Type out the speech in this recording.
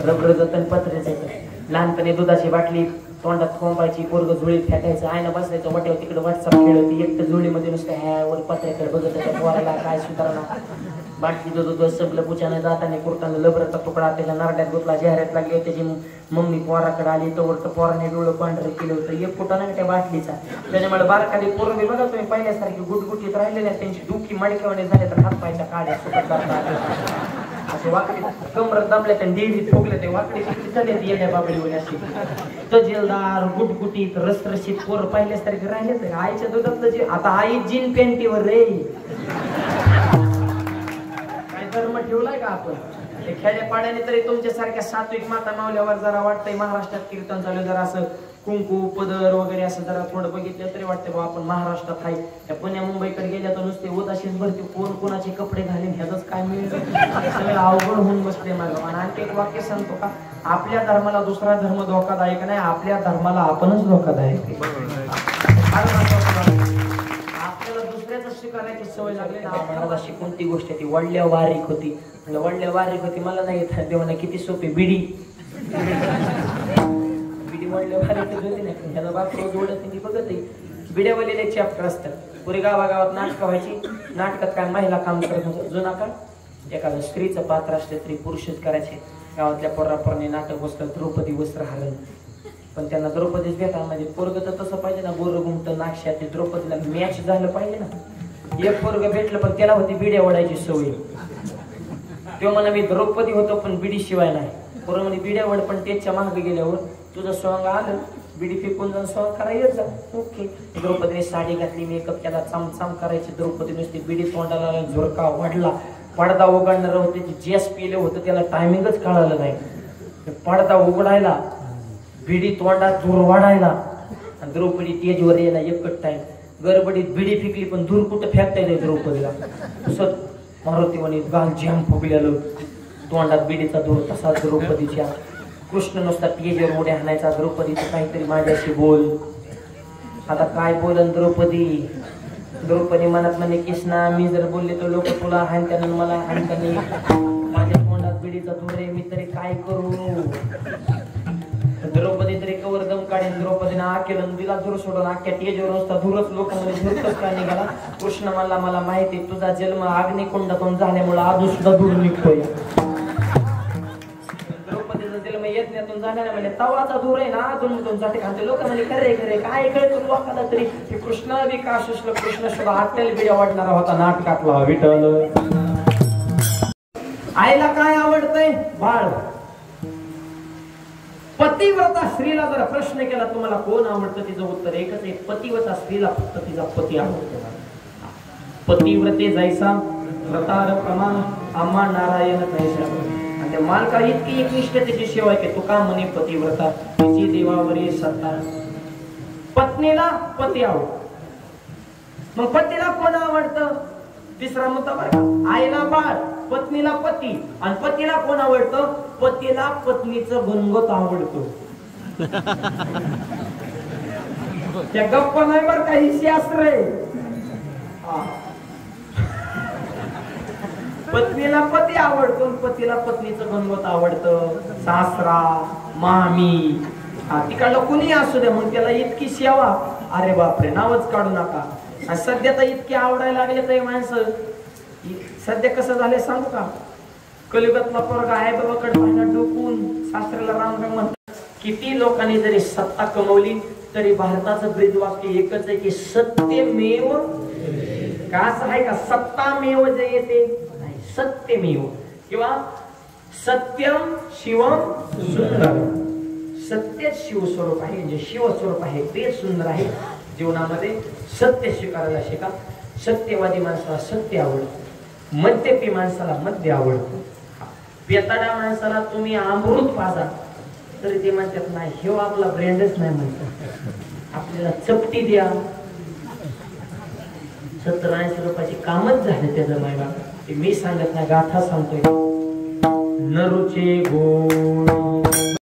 Rubber जतन पत्रेच येतं. लहानपणी दुधाची बाटली तोंडात खोंबायची, पोरग झुळीत फेकायचं, आयनं बसायचं वाट्यावर, तिकडे व्हॉट्सअप खेळ होती, एकटं झुळीमध्ये नुसतं ह्यावर पत्र्याकडे बघत त्या पोराला काय सुधारणा. बाटली दूध संपलं, पुचानं जाताना कुर्तानं लबराचा तुकडा त्याच्या नरड्यात गुतला, चेहऱ्यात लागली. त्याची मम्मी पोराकडे आली, तोवर पोराने डोळं पांढरं केलं होतं, एक फुटा नाही त्या बाटलीचा. त्याच्यामुळे बारकाली पोरगी बघा तुम्ही पहिल्यासारखी गुटगुटीत राहिलेल्या, त्यांची डुकी मडक्यावाने झाले तर हात पायच्या काड्या सुकत जातात, असे वाकडी कमरत दाबल्या त्या डेरीत ठोकले, ते वाकडी झाले येण्या बाबडीवर अशी तजेलदार गुटगुटीत रसरशीत पोर पहिल्यासारखे राहिले. तर आईच्या दुधातलं जे आता आई जीन पेंटीवर रे काय धर्म ठेवलाय का आपण? खेड्या पाड्याने तरी तुमच्यासारख्या सात्विक माता मावल्यावर जरा वाटतंय महाराष्ट्रात कीर्तन चालू, जरा असं कुंकू पदर वगैरे असं जरा थोडं बघितलं तरी वाटतं बा आपण महाराष्ट्रात आहे. त्या पुण्या मुंबईकडे गेल्या तर नुसते उदासीच भरती, कोण कोणाचे कपडे घालीन ह्याच काय मिळतं, सगळं अवघड होऊन बसले माझं. आणि आणखी एक वाक्य सांगतो का, आपल्या धर्माला दुसरा धर्म धोकादायक नाही, आपल्या धर्माला आपणच धोकादायक. आपल्याला दुसऱ्याच स्वीकारायची सवय लागली ना. मला अशी कोणती गोष्ट ती वडल्या वारीक होती, वडल्या वारीक होती, मला नाही येत देवाना किती सोपी बिडी वडल्या वारीक होती नाही, ह्याला बाप रोज ओढत ती बघत बिड्यावलेले चॅप्टर असतात. पुरी गावागावात नाटकं व्हायची, नाटकात काय महिला काम करत होतं जुना काळ, एखादं स्त्रीचं पात्र असले तरी पुरुषच करायचे. गावातल्या पोरापोरांनी नाटक बसलं द्रौपदी वस्त्रहरण, पण त्यांना द्रौपदीच भेटा म्हणजे पोरग तर तसं पाहिजे ना, गोर गुमट नाक्षात ते द्रौपदीला मॅच झालं पाहिजे ना. एक पोरग भेटलं पण त्याला होती बिड्या ओढायची सवय, तो म्हणा मी द्रौपदी होतो पण बिडी शिवाय नाही. पोरं म्हणे बिड्या ओढ, पण त्याच्या मागे गेल्यावर तुझं सॉंग आलं बिडी फेकून जाऊन सॉंग करायचं. ओके, द्रौपदीने साडी घातली, मेकअप केला, चामचाम करायची. द्रौपदी नुसती बिडी तोंडाला झुरका वाढला, पडदा उघडणार होते, जेस पिलं होतं त्याला टायमिंगच कळालं नाही. पडदा उघडायला, बिडी तोंडात धूर वाढायला, आणि द्रौपदी तेजवर यायला एकच टाइम. गडबडीत बिडी फेकली पण धूर कुठं फेकता येते द्रौपदीला, तसंच मारुती म्हणे गाल जॅम फुगलेलं, तोंडात बिडीचा धूर तसाच द्रौपदीच्या. कृष्ण नुसता तेजवर उड्या हाणायचा, द्रौपदीचं काहीतरी माझ्याशी बोल. आता काय बोलन द्रौपदी? द्रौपदी मनात म्हणे कृष्णा मी जर बोलले तर लोक तुला हाणत्यानं मला हाणत्याने, माझ्या तोंडात बिडीचा धूर आहे, मी तरी काय करू? द्रौपदी तरी कवर दम काढेन. द्रौपदीने आ केलं, दिला धूर सोडून अख्ख्या तेजवर नुसता धूरच, लोक म्हणजे धूरच का निघाला. कृष्ण मला मला माहिती तुझा जन्म अग्निकुंडातून झाल्यामुळे अजून सुद्धा धूर निघतोय. द्रौपदीचा जन्म यज्ञातून झाला म्हणजे तवाचा धूर आहे ना, अजून जाते खाते. लोक म्हणजे खरे खरे काय कळतो लोकांना तरी की कृष्ण विकास कृष्ण सुद्धा हत्याला बिड्या वाढणारा होता नाटकातला विठ्ठल. आईला काय आवडतंय? बाळ. पतिव्रता स्त्रीला जर प्रश्न केला तुम्हाला कोण आवडतं, तिचं उत्तर एकच आहे, पतिव्रता स्त्रीला फक्त तिचा पती आवडतो. पतिव्रते जैसा व्रतार प्रमाण आम्हा नारायण तैसा. आणि त्या मालका इतकी एकनिष्ठतेची सेवा आहे की तुका म्हणे पतिव्रता तिची देवावरी सत्ता. पत्नीला पती आवडतो, मग पतीला कोण आवडतं? तिसरा मुद्दा बरं, आईला बाळ, पत्नीला पती, आणि पतीला कोण आवडतं? पतीला पत्नीचं गुणगत आवडतो. त्या गप्पा नाही बरं काही शास्त्र आहे. पत्नीला पती आवडतो, पतीला पत्नीचं गुणगत आवडतं. सासरा मामी तिकडला कुणी असू द्या, मग त्याला इतकी सेवा, अरे बापरे नावच काढू नका. आणि सध्या तर इतके आवडायला लागले तर माणसं. सध्या कसं झालंय सांगू का? कलियुगातला पोरगा आहे बाबाकडे पाहिला डोकून सासऱ्याला राम राम म्हणतात. किती लोकांनी जरी सत्ता कमवली तरी भारताचं ब्रीद वाक्य एकच आहे की सत्यमेव. का असं आहे का सत्तामेव जे येते? नाही, सत्यमेव किंवा सत्यम शिवम सुंदर. सत्य शिवस्वरूप आहे, जे शिवस्वरूप आहे ते सुंदर आहे. जीवनामध्ये सत्य स्वीकारायला शिका. सत्यवादी माणसाला सत्य आवडतं, मद्यपी माणसाला मद्य आवडतं. पेताडा माणसाला तुम्ही अमृत पाजा तरी ते म्हणतात नाही हे आपला ब्रँडच नाही, म्हणतात आपल्याला चपटी द्या. 70-80 रुपयाची कामच झाले त्याचं मायबाप. ते मी सांगत नाही, गाथा सांगतोय. नरुचे गोड